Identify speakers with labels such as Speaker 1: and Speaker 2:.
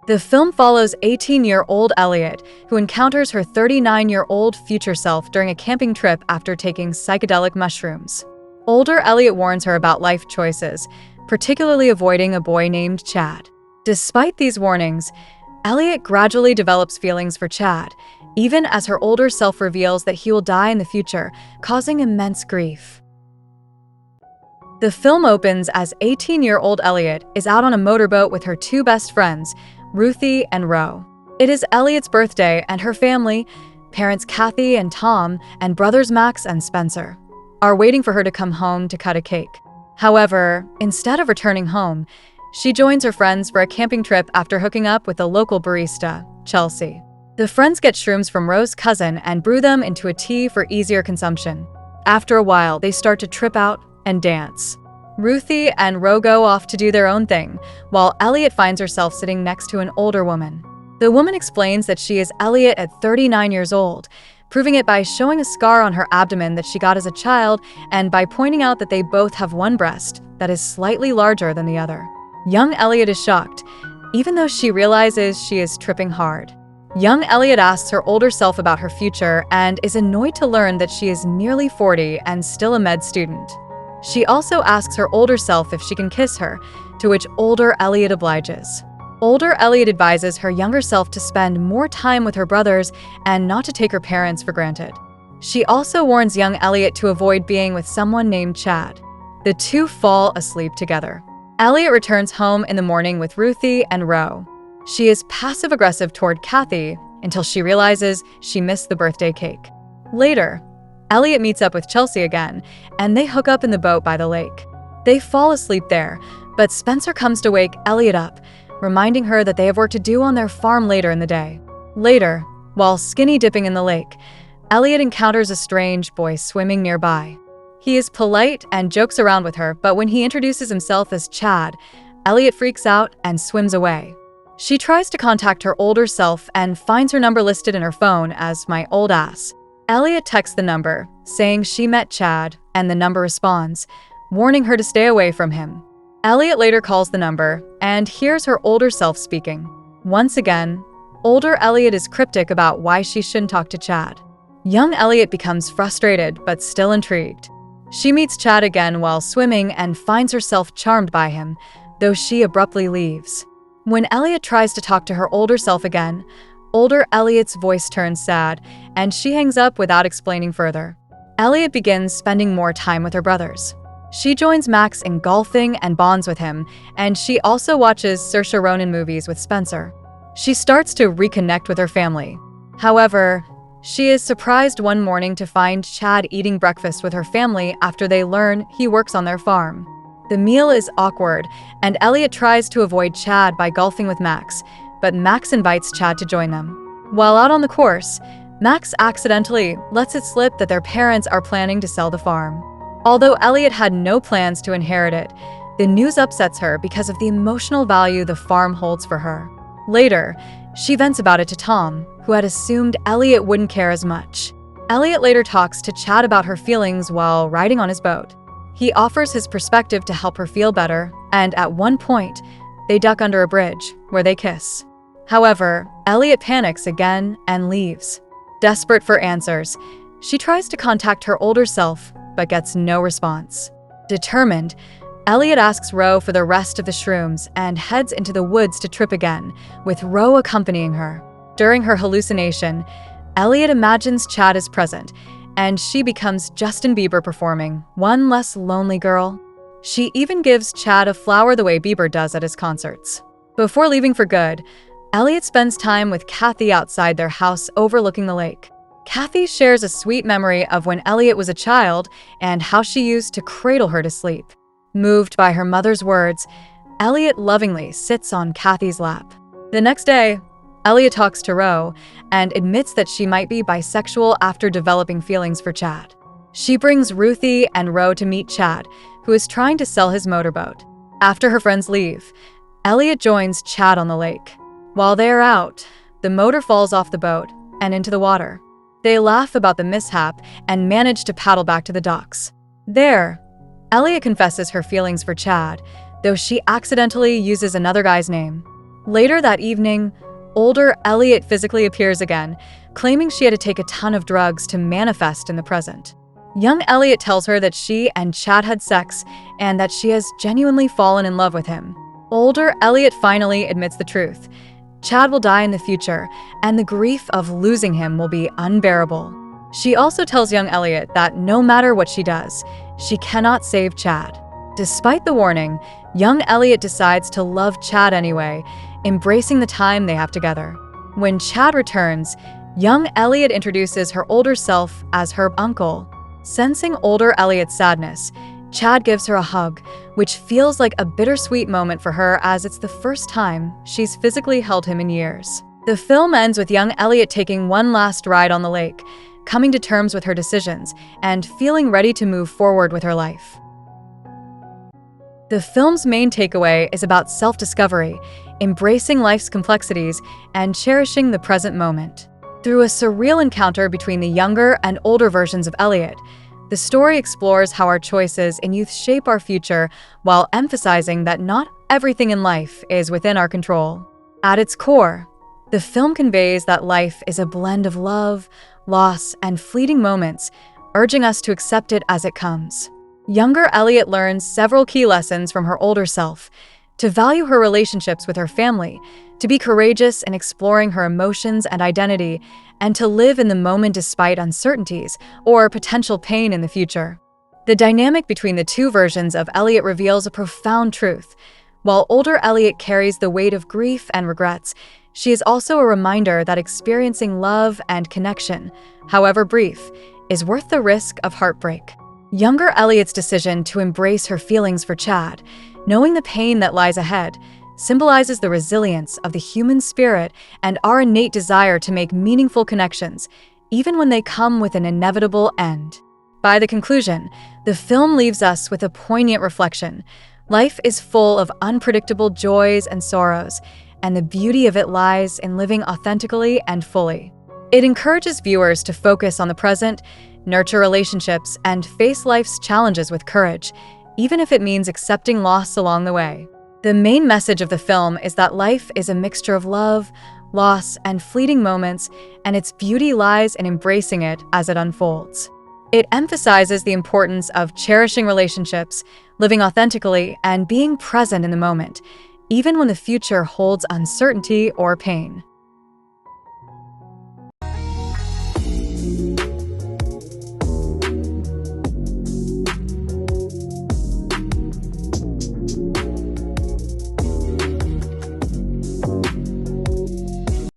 Speaker 1: The film follows 18-year-old Elliott, who encounters her 39-year-old future self during a camping trip after taking psychedelic mushrooms. Older Elliott warns her about life choices, particularly avoiding a boy named Chad. Despite these warnings, Elliott gradually develops feelings for Chad, even as her older self reveals that he will die in the future, causing immense grief. The film opens as 18-year-old Elliott is out on a motorboat with her two best friends, Ruthie and Ro. It is Elliott's birthday, and her family, parents Kathy and Tom, and brothers Max and Spencer, are waiting for her to come home to cut a cake. However, instead of returning home, she joins her friends for a camping trip after hooking up with a local barista, Chelsea. The friends get shrooms from Ro's cousin and brew them into a tea for easier consumption. After a while, they start to trip out and dance. Ruthie and Ro go off to do their own thing, while Elliott finds herself sitting next to an older woman. The woman explains that she is Elliott at 39 years old, proving it by showing a scar on her abdomen that she got as a child and by pointing out that they both have one breast that is slightly larger than the other. Young Elliott is shocked, even though she realizes she is tripping hard. Young Elliott asks her older self about her future and is annoyed to learn that she is nearly 40 and still a med student. She also asks her older self if she can kiss her, to which older Elliott obliges. Older Elliott advises her younger self to spend more time with her brothers and not to take her parents for granted. She also warns young Elliott to avoid being with someone named Chad. The two fall asleep together. Elliott returns home in the morning with Ruthie and Ro. She is passive-aggressive toward Kathy until she realizes she missed the birthday cake. Later, Elliott meets up with Chelsea again, and they hook up in the boat by the lake. They fall asleep there, but Spencer comes to wake Elliott up, reminding her that they have work to do on their farm later in the day. Later, while skinny dipping in the lake, Elliott encounters a strange boy swimming nearby. He is polite and jokes around with her, but when he introduces himself as Chad, Elliott freaks out and swims away. She tries to contact her older self and finds her number listed in her phone as "my old ass." Elliott texts the number, saying she met Chad, and the number responds, warning her to stay away from him. Elliott later calls the number and hears her older self speaking. Once again, older Elliott is cryptic about why she shouldn't talk to Chad. Young Elliott becomes frustrated but still intrigued. She meets Chad again while swimming and finds herself charmed by him, though she abruptly leaves. When Elliott tries to talk to her older self again, older Elliott's voice turns sad, and she hangs up without explaining further. Elliott begins spending more time with her brothers. She joins Max in golfing and bonds with him, and she also watches Saoirse Ronan movies with Spencer. She starts to reconnect with her family. However, she is surprised one morning to find Chad eating breakfast with her family after they learn he works on their farm. The meal is awkward, and Elliott tries to avoid Chad by golfing with Max, but Max invites Chad to join them. While out on the course, Max accidentally lets it slip that their parents are planning to sell the farm. Although Elliott had no plans to inherit it, the news upsets her because of the emotional value the farm holds for her. Later, she vents about it to Tom, who had assumed Elliott wouldn't care as much. Elliott later talks to Chad about her feelings while riding on his boat. He offers his perspective to help her feel better, and at one point, they duck under a bridge, where they kiss. However, Elliott panics again and leaves. Desperate for answers, she tries to contact her older self, but gets no response. Determined, Elliott asks Ro for the rest of the shrooms and heads into the woods to trip again, with Ro accompanying her. During her hallucination, Elliott imagines Chad is present, and she becomes Justin Bieber performing "One Less Lonely Girl." She even gives Chad a flower the way Bieber does at his concerts. Before leaving for good, Elliott spends time with Kathy outside their house overlooking the lake. Kathy shares a sweet memory of when Elliott was a child and how she used to cradle her to sleep. Moved by her mother's words, Elliott lovingly sits on Kathy's lap. The next day, Elliott talks to Ro and admits that she might be bisexual after developing feelings for Chad. She brings Ruthie and Ro to meet Chad, who is trying to sell his motorboat. After her friends leave, Elliott joins Chad on the lake. While they are out, the motor falls off the boat and into the water. They laugh about the mishap and manage to paddle back to the docks. There, Elliott confesses her feelings for Chad, though she accidentally uses another guy's name. Later that evening, older Elliott physically appears again, claiming she had to take a ton of drugs to manifest in the present. Young Elliott tells her that she and Chad had sex and that she has genuinely fallen in love with him. Older Elliott finally admits the truth. Chad will die in the future, and the grief of losing him will be unbearable. She also tells young Elliott that no matter what she does, she cannot save Chad. Despite the warning, young Elliott decides to love Chad anyway, embracing the time they have together. When Chad returns, young Elliott introduces her older self as her uncle. Sensing older Elliott's sadness, Chad gives her a hug, which feels like a bittersweet moment for her as it's the first time she's physically held him in years. The film ends with young Elliott taking one last ride on the lake, coming to terms with her decisions and feeling ready to move forward with her life. The film's main takeaway is about self-discovery, embracing life's complexities, and cherishing the present moment. Through a surreal encounter between the younger and older versions of Elliott, the story explores how our choices in youth shape our future while emphasizing that not everything in life is within our control. At its core, the film conveys that life is a blend of love, loss, and fleeting moments, urging us to accept it as it comes. Younger Elliott learns several key lessons from her older self: to value her relationships with her family, to be courageous in exploring her emotions and identity, and to live in the moment despite uncertainties or potential pain in the future. The dynamic between the two versions of Elliott reveals a profound truth. While older Elliott carries the weight of grief and regrets, she is also a reminder that experiencing love and connection, however brief, is worth the risk of heartbreak. Younger Elliott's decision to embrace her feelings for Chad, knowing the pain that lies ahead, symbolizes the resilience of the human spirit and our innate desire to make meaningful connections, even when they come with an inevitable end. By the conclusion, the film leaves us with a poignant reflection. Life is full of unpredictable joys and sorrows, and the beauty of it lies in living authentically and fully. It encourages viewers to focus on the present, nurture relationships, and face life's challenges with courage, even if it means accepting loss along the way. The main message of the film is that life is a mixture of love, loss, and fleeting moments, and its beauty lies in embracing it as it unfolds. It emphasizes the importance of cherishing relationships, living authentically, and being present in the moment, even when the future holds uncertainty or pain.